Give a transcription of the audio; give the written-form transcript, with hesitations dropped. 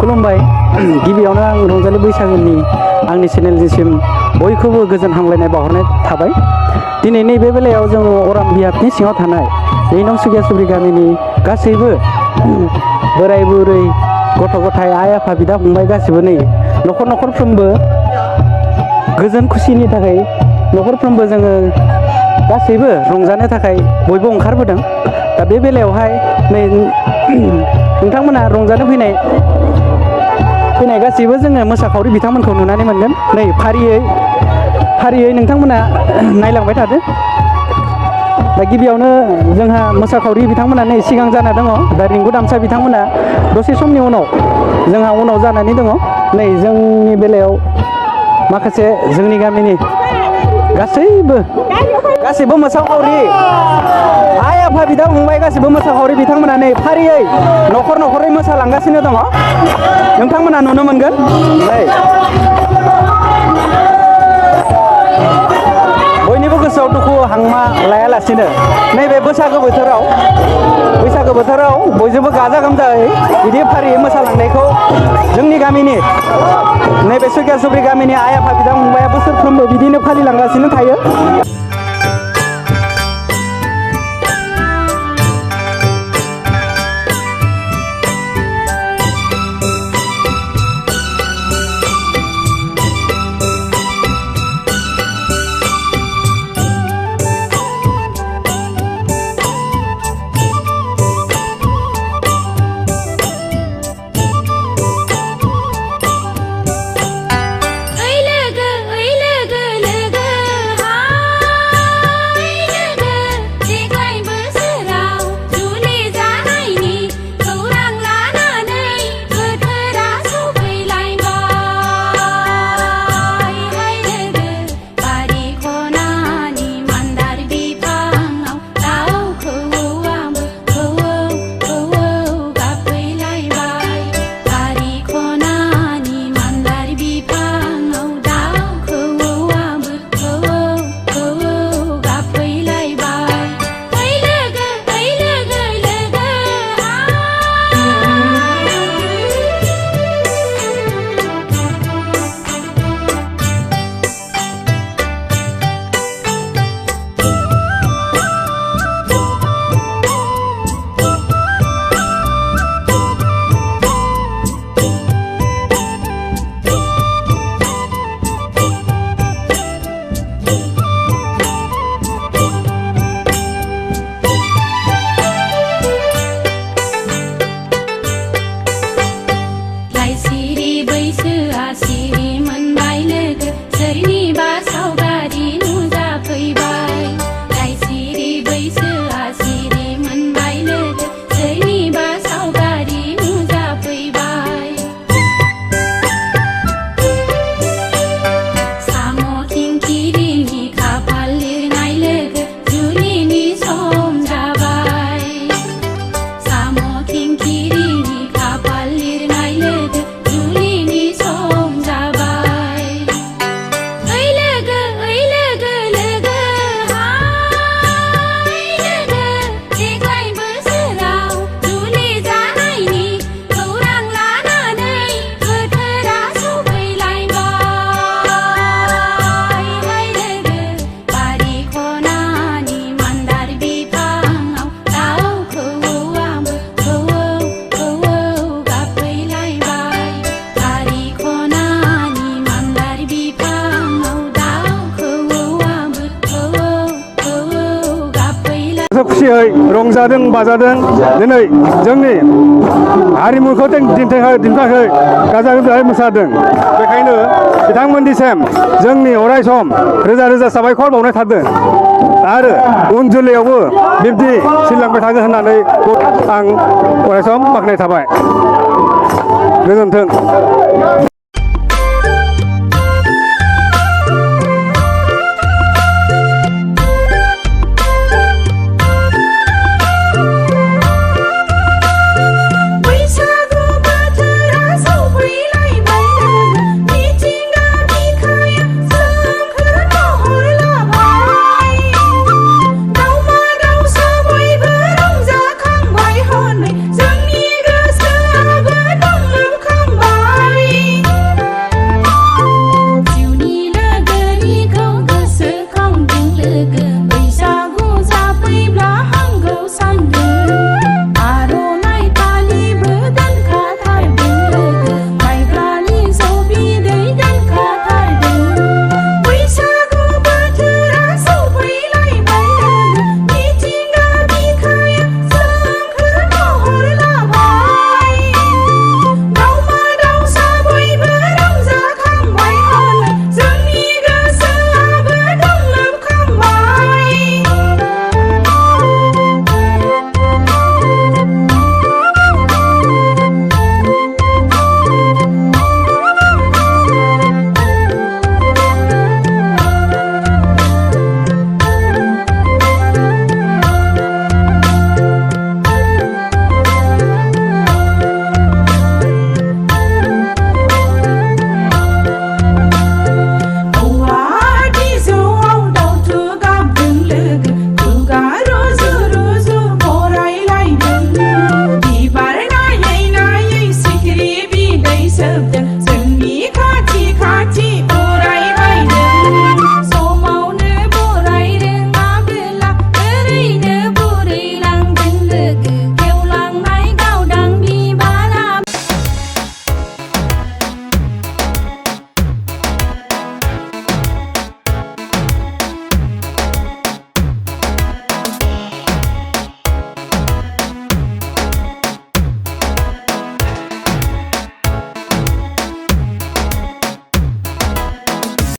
खुलुमबाय गिबियावनो आं रंजालि बैसागोनि आंनि चेनेलसिम बयखौबो गोजोन हामलायनाय बावहरनाय थाबाय। दिनै नैबे बेलायाव जोङो अराम बियाबनि सिङाव थानाय नं सुगिया सुब्रि गामिनि गासैबो बोराय बुरै गथ' गथाय आइ आफा बिदा फंबाय गासिबो नै न'खरफ्रोमबो गोजोन खुसिनि थाखाय न'खरफ्रोमबो जोङो गासैबो रंजानो थाखाय बयबो ओंखारबोदों। दा बे बेलायावहाय नै नोंथांमोना रंजानो फैनाय गासैबो जोङो मोसाखावरि बिथांमोनखौ नुनानै मोनगोन। नै फारियै नोंथांमोना नायलांबाय थादो। दा गिबियावनो जोंहा मोसाखावरि बिथांमोना नै सिगां जाना दङ। दा रिंगु दामसा बिथांमोना दसे समनि उनाव जोंहा उनाव जानानै दङ। नै जोंनि बेलायाव माखासे जोंनि गामिनि गासैबो मोसाखावरि आइ आफा बिदा फंबाय गासैबो मोसाखावरि बिथांमोना नै फारियै न'खरै मोसालांगासिनो दङ। नोंथांमोना नुनो मोनगोन। नै बयनिबो गोसोआव दुखु हांमा लायालासिनो नैबे बैसागो बोथोराव बयजोंबो गाजा गोमजायै बिदि फारियै मोसालांनायखौ जोंनि गामिनि नैबे सुगिया सुब्रि गामिनि आइ आफा बिदा फंबाया बोसोरफ्रोमबो बिदिनो फालिलांगासिनो थायो। खुसियै रंजादों बाजादों दिनै जोंनि हारिमुखौ दिन्थियाखै गाजा गोमजायै मोसादों। बेखायनो बिथांमोननिसिम जोंनि अरायसम रोजा साबायखर बावनाय थादों आरो उन जोलैयावबो बिब्दि सोलिलांबाय थागोन होननानै आं अरायसम बाख्नाय थाबाय। गोजोन्थों।